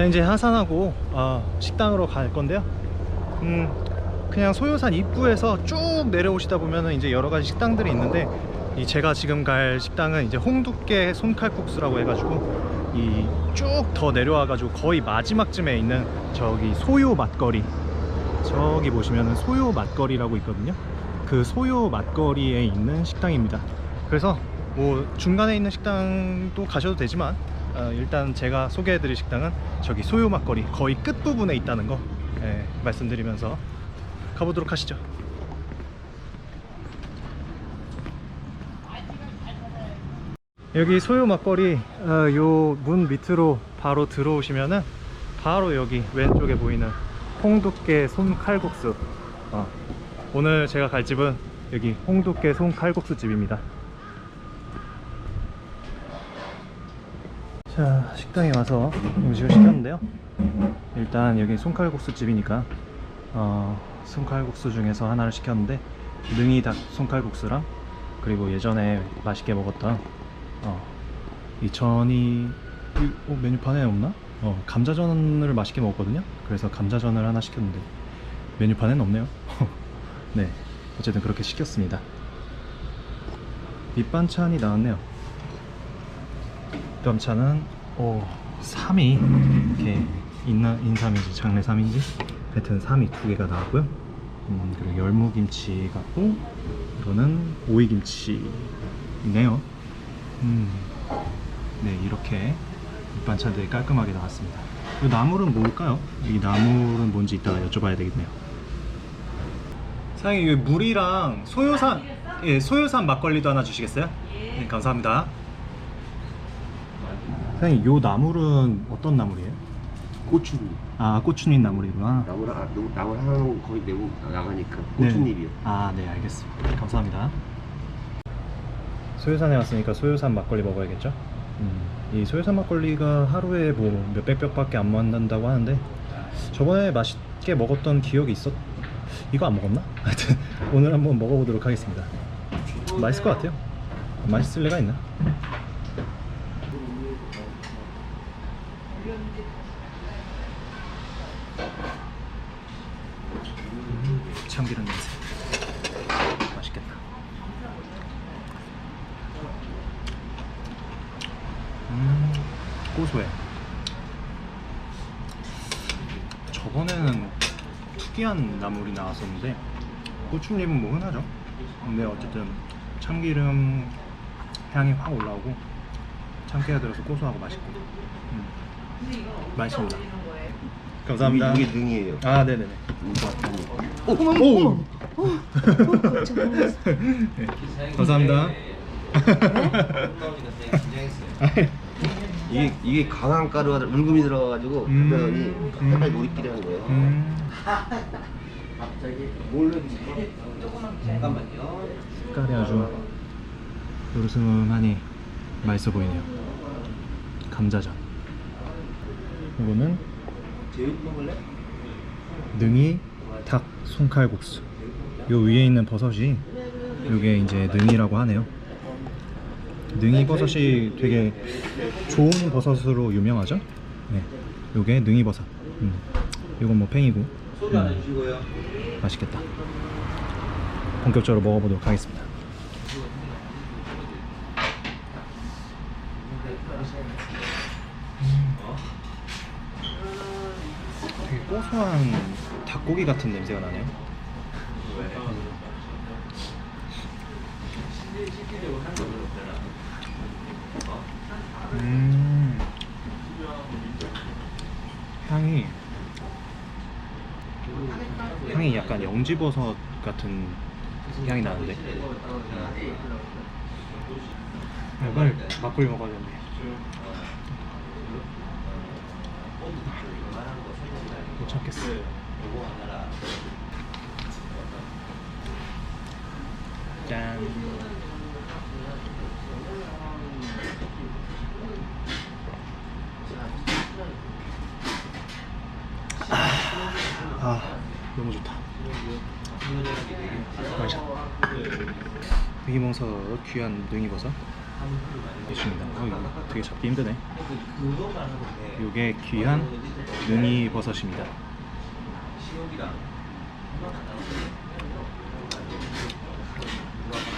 자, 이제 하산하고 식당으로 갈 건데요. 그냥 소요산 입구에서 쭉 내려오시다 보면은 이제 여러 가지 식당들이 있는데, 이 제가 지금 갈 식당은 이제 홍두깨 손칼국수라고 해가지고 이 쭉 더 내려와가지고 거의 마지막쯤에 있는 저기 소요 맛거리, 저기 보시면은 소요 맛거리라고 있거든요. 그 소요 맛거리에 있는 식당입니다. 그래서 뭐 중간에 있는 식당도 가셔도 되지만 일단 제가 소개해드릴 식당은 저기 소요 맛거리 거의 끝부분에 있다는 거 말씀드리면서 가보도록 하시죠. 여기 소요 맛거리 요 문 밑으로 바로 들어오시면은 바로 여기 왼쪽에 보이는 홍두깨 손칼국수, 오늘 제가 갈 집은 여기 홍두깨 손칼국수 집입니다. 자, 식당에 와서 음식을 시켰는데요. 일단 여기 손칼국수 집이니까 손칼국수 중에서 하나를 시켰는데, 능이닭 손칼국수랑 그리고 예전에 맛있게 먹었던 이 전이 메뉴판에 없나? 감자전을 맛있게 먹었거든요. 그래서 감자전을 하나 시켰는데 메뉴판에는 없네요. 네, 어쨌든 그렇게 시켰습니다. 밑반찬이 나왔네요. 밑반찬은 3이 이렇게 인삼인지 장례삼인지 하여튼 3이 2개가 나왔고요. 그리고 열무김치 같고, 이거는 오이김치네요. 네, 이렇게 밑반찬들이 깔끔하게 나왔습니다. 이 나물은 뭘까요? 이 나물은 뭔지 이따가 여쭤봐야 되겠네요. 사장님, 이 물이랑 소요산 막걸리도 하나 주시겠어요? 네, 감사합니다. 사장님, 이 나물은 어떤 나물이에요? 고추. 고추잎 나물이구나. 나물 하나는 거의 내고 나가니까 고추잎이요. 네. 네, 알겠습니다. 감사합니다. 소요산에 왔으니까 소요산 막걸리 먹어야겠죠? 이 소요산 막걸리가 하루에 뭐 몇백 병밖에 안 만든다고 하는데, 저번에 맛있게 먹었던 기억이 이거 안 먹었나? 하여튼 오늘 한번 먹어보도록 하겠습니다. 맛있을 것 같아요. 맛있을 리가 있나? 참기름 냄새 맛있겠다. 고소해. 저번에는 특이한 나물이 나왔었는데, 고추잎은 뭐 흔하죠. 근데 어쨌든 참기름 향이 확 올라오고 참깨가 들어서 고소하고 맛있고 맛있습니다. 감사합니다. 이게 능이에요. 네네네. 네, 감사합니다. 이게 강한 가루가 물금이 들어가지고 그러더니 약간 우리끼리 하는 거예요. 갑자기 몰래 잠깐만요. 색깔이 아주 노르스름하니 맛있어 보이네요. 감자전. 이거는 제육 먹을래? 능이 닭 손칼국수. 요 위에 있는 버섯이 요게 이제 능이라고 하네요. 능이 버섯이 되게 좋은 버섯으로 유명하죠. 네, 요게 능이 버섯. 요건 뭐 팽이고. 맛있겠다. 본격적으로 먹어보도록 하겠습니다. 되게 고소한 닭고기 같은 냄새가 나네요. 향이 약간 영지버섯 같은 향이 나는데. 빨리 막걸리 먹어야 되는데. 못 참겠어. 짠. 너무 좋다. 맛있어. 능이버섯, 귀한 능이버섯. 있습니다. 이거 되게 잡기 힘드네. 이게 귀한 능이 버섯입니다.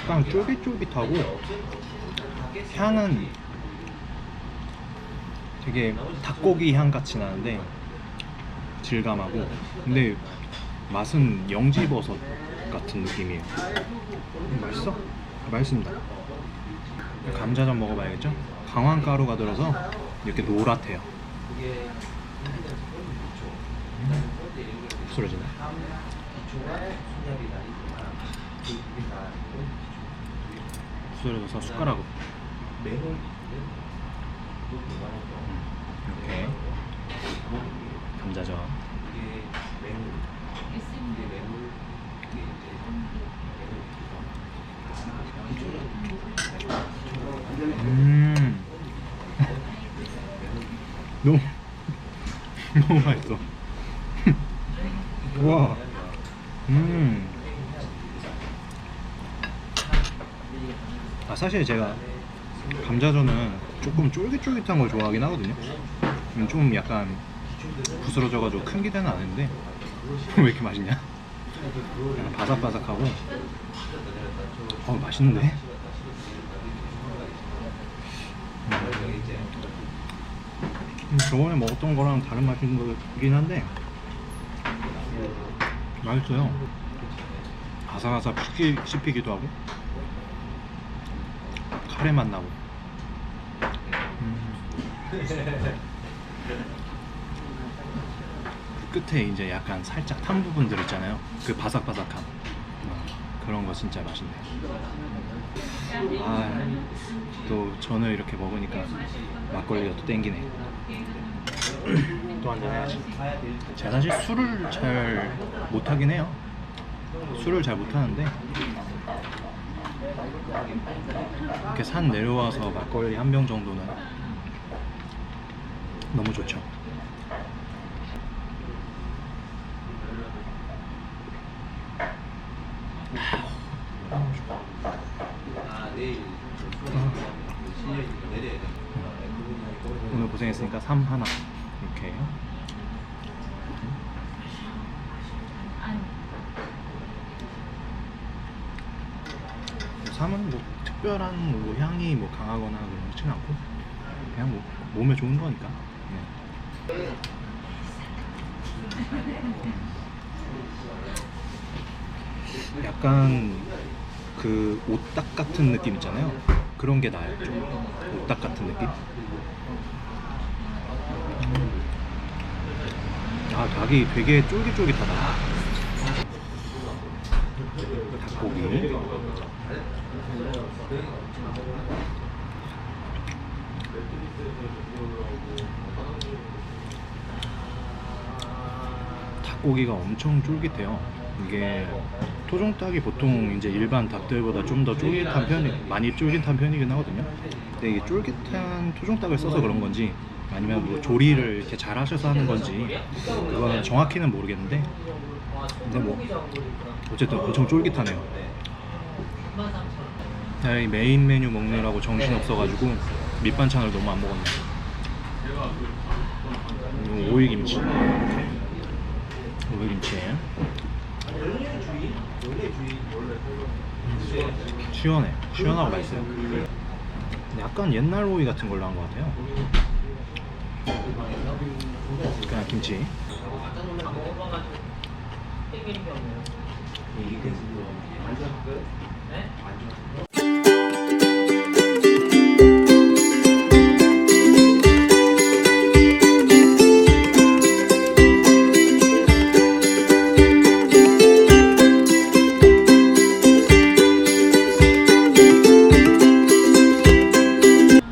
약간 쫄깃쫄깃하고 향은 되게 닭고기 향 같이 나는데 질감하고, 근데 맛은 영지버섯 같은 느낌이에요. 맛있어? 맛있습니다. 감자전 먹어봐야겠죠? 강황가루가 들어서 이렇게 노랗대요. 쓰러지네. 쓰러져서 숟가락으로 이렇게 감자전. 너무 너무 맛있어. 와. 사실 제가 감자전은 조금 쫄깃쫄깃한 걸 좋아하긴 하거든요. 좀 약간 부스러져가지고 큰 기대는 안 했는데 왜 이렇게 맛있냐? 약간 바삭바삭하고 맛있는데? 저번에 먹었던 거랑 다른 맛인 거긴 한데 맛있어요. 아삭아삭 씹히기도 하고 카레 맛 나고. 그 끝에 이제 약간 살짝 탄 부분들 있잖아요. 그 바삭바삭함. 그런 거 진짜 맛있네. 또 전을 이렇게 먹으니까 막걸리가 또 땡기네. 또 한잔 해야지. 제가 사실 술을 잘 못하긴 해요. 술을 잘 못하는데 이렇게 산 내려와서 막걸리 한 병 정도는 너무 좋죠. 오늘 고생했으니까 3 하나 이렇게. 삼은 뭐 특별한 뭐 향이 뭐 강하거나 그렇진 않고 그냥 뭐 몸에 좋은 거니까. 네. 약간 그 오딱 같은 느낌 있잖아요. 그런 게 나요. 좀 오딱 같은 느낌. 닭이 되게 쫄깃쫄깃하다. 닭고기. 닭고기가 엄청 쫄깃해요. 이게 토종닭이 보통 이제 일반 닭들보다 좀 더 쫄깃한 많이 쫄깃한 편이긴 하거든요. 근데 이게 쫄깃한 토종닭을 써서 그런 건지 아니면 뭐 조리를 이렇게 잘 하셔서 하는 건지 그거는 정확히는 모르겠는데, 근데 뭐 어쨌든 엄청 쫄깃하네요. 이 메인 메뉴 먹느라고 정신 없어가지고 밑반찬을 너무 안 먹었네. 오이김치. 시원하고 맛있어요. 약간 옛날 오이 같은 걸로 한 것 같아요. 그냥 김치.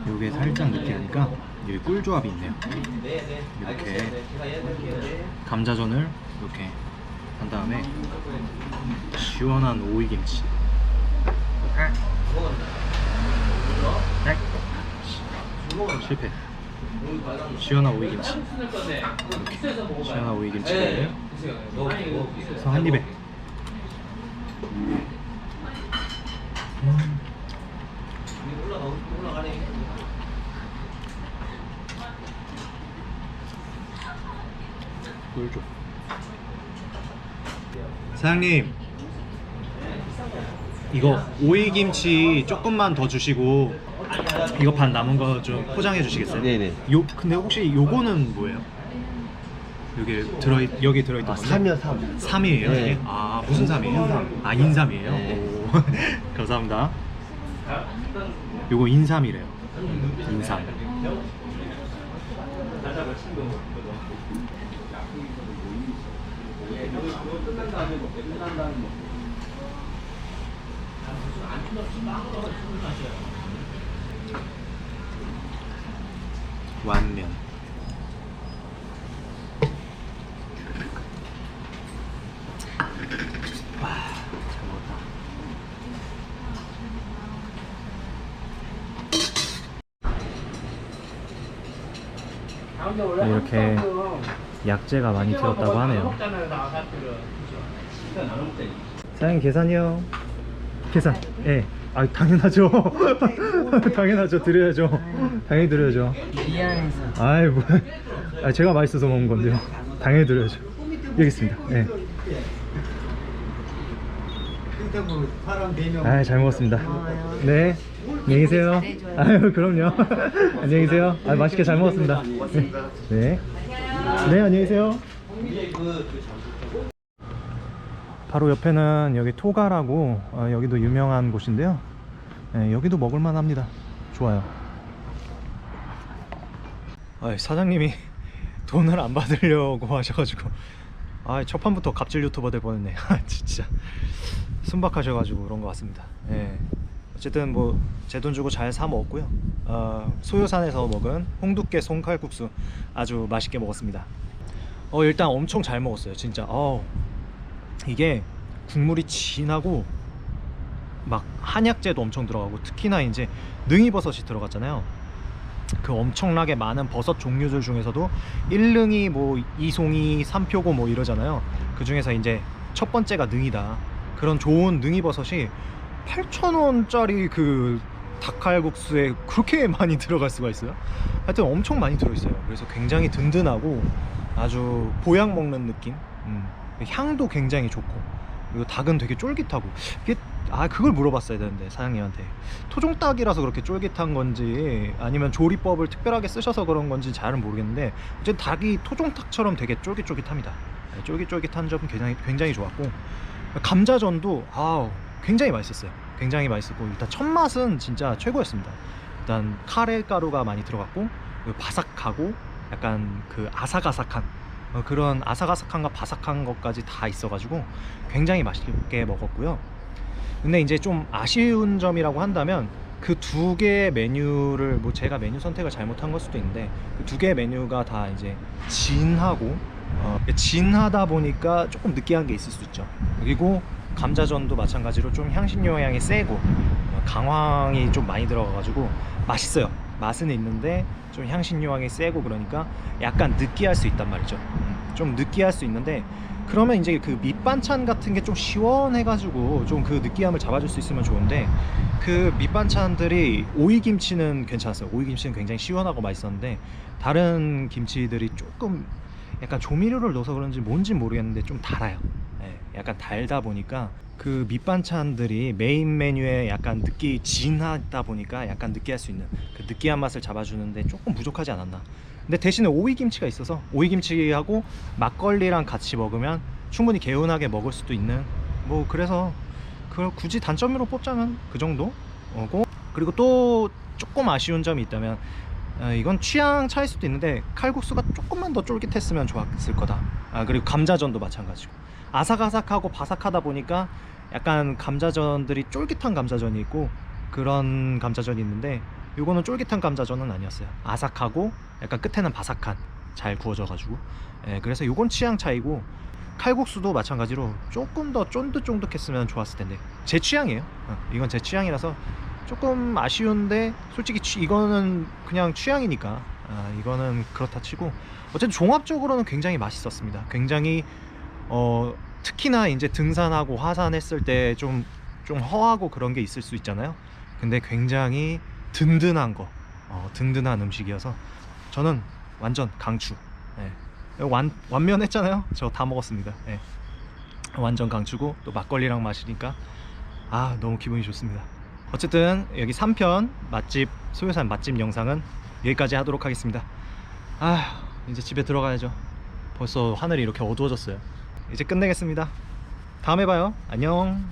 요게 살짝 느끼하니까 여기 꿀조합이 있네요. 이렇게 감자전을 이렇게 한 다음에 시원한 오이김치. 실패. 시원한 오이김치. 이렇게 시원한 오이김치를 해서 한 입에. 물 줘. 사장님, 이거 오이김치 조금만 더 주시고 이거 반 남은 거 좀 포장해 주시겠어요? 네네. 근데 혹시 요거는 뭐예요? 여기 들어있던 건데? 3이요 3. 3이에요? 네. 아, 무슨 3이에요? 아, 인삼이에요? 네. 오. 감사합니다. 요거 인삼이래요. 인삼. 완면. 와, 잘 먹었다. 이렇게 약재가 많이 들었다고 하네요. 사장님 계산이요. 계산. 예. 아, 당연하죠. 당연하죠. 드려야죠. 당연히 드려야죠. 미안해서. 아이 뭐. 아, 제가 맛있어서 먹은 건데요. 당연히 드려야죠. 여기 있습니다. 예. 아, 잘 먹었습니다. 네. 안녕히 계세요. 아유, 그럼요. 안녕히 계세요. 아, 맛있게 잘 먹었습니다. 네. 네, 안녕히 계세요. 바로 옆에는 여기 토가라고 여기도 유명한 곳인데요. 네, 여기도 먹을만 합니다. 좋아요. 사장님이 돈을 안 받으려고 하셔가지고 첫 판부터 갑질 유튜버 될 뻔했네. 진짜 순박하셔가지고 그런 것 같습니다. 네. 어쨌든 뭐 제 돈 주고 잘 사 먹었고요. 소요산에서 먹은 홍두깨 송칼국수 아주 맛있게 먹었습니다. 일단 엄청 잘 먹었어요. 진짜 이게 국물이 진하고 막 한약재도 엄청 들어가고, 특히나 이제 능이버섯이 들어갔잖아요. 그 엄청나게 많은 버섯 종류들 중에서도 1능이 뭐 2송이 3표고 뭐 이러잖아요. 그 중에서 이제 첫 번째가 능이다. 그런 좋은 능이버섯이 8,000원짜리 그 닭칼국수에 그렇게 많이 들어갈 수가 있어요. 하여튼 엄청 많이 들어있어요. 그래서 굉장히 든든하고 아주 보약 먹는 느낌. 향도 굉장히 좋고, 그리고 닭은 되게 쫄깃하고. 이게 그걸 물어봤어야 되는데 사장님한테, 토종닭이라서 그렇게 쫄깃한 건지 아니면 조리법을 특별하게 쓰셔서 그런 건지 잘은 모르겠는데, 어쨌든 닭이 토종닭처럼 되게 쫄깃쫄깃합니다. 쫄깃쫄깃한 점은 굉장히 좋았고, 감자전도 굉장히 맛있었어요. 굉장히 맛있었고, 일단 첫 맛은 진짜 최고였습니다. 일단 카레 가루가 많이 들어갔고, 그리고 바삭하고 약간 그 아삭아삭한 그런 아삭아삭한과 바삭한 것까지 다 있어가지고 굉장히 맛있게 먹었고요. 근데 이제 좀 아쉬운 점이라고 한다면, 그 두 개의 메뉴를 뭐 제가 메뉴 선택을 잘못한 걸 수도 있는데, 그 두 개의 메뉴가 다 이제 진하고 진하다 보니까 조금 느끼한 게 있을 수 있죠. 그리고 감자전도 마찬가지로 좀 향신료 향이 세고 강황이 좀 많이 들어가가지고 맛있어요. 맛은 있는데 좀 향신료 향이 세고 그러니까 약간 느끼할 수 있단 말이죠. 좀 느끼할 수 있는데, 그러면 이제 그 밑반찬 같은 게 좀 시원해가지고 좀 그 느끼함을 잡아줄 수 있으면 좋은데, 그 밑반찬들이 오이김치는 괜찮았어요. 오이김치는 굉장히 시원하고 맛있었는데, 다른 김치들이 조금 약간 조미료를 넣어서 그런지 뭔지 모르겠는데 좀 달아요. 약간 달다 보니까 그 밑반찬들이 메인 메뉴에 약간 진하다 보니까 약간 느끼할 수 있는 그 느끼한 맛을 잡아주는데 조금 부족하지 않았나. 근데 대신에 오이김치가 있어서 오이김치하고 막걸리랑 같이 먹으면 충분히 개운하게 먹을 수도 있는, 뭐 그래서 그걸 굳이 단점으로 뽑자면 그 정도고. 그리고 또 조금 아쉬운 점이 있다면, 이건 취향 차일 수도 있는데 칼국수가 조금만 더 쫄깃했으면 좋았을 거다. 그리고 감자전도 마찬가지고 아삭아삭하고 바삭하다 보니까 약간 감자전들이 쫄깃한 감자전이 있고 그런 감자전이 있는데, 요거는 쫄깃한 감자전은 아니었어요. 아삭하고 약간 끝에는 바삭한, 잘 구워져가지고. 그래서 요건 취향 차이고, 칼국수도 마찬가지로 조금 더 쫀득쫀득했으면 좋았을 텐데 제 취향이에요. 이건 제 취향이라서 조금 아쉬운데, 솔직히 이거는 그냥 취향이니까 이거는 그렇다 치고, 어쨌든 종합적으로는 굉장히 맛있었습니다. 굉장히 특히나 이제 등산하고 하산했을 때 좀 허하고 그런 게 있을 수 있잖아요. 근데 굉장히 든든한 거, 든든한 음식이어서 저는 완전 강추. 예. 완면했잖아요. 저 다 먹었습니다. 예. 완전 강추고 또 막걸리랑 마시니까 너무 기분이 좋습니다. 어쨌든 여기 3편 맛집 소요산 맛집 영상은 여기까지 하도록 하겠습니다. 이제 집에 들어가야죠. 벌써 하늘이 이렇게 어두워졌어요. 이제 끝내겠습니다. 다음에 봐요. 안녕.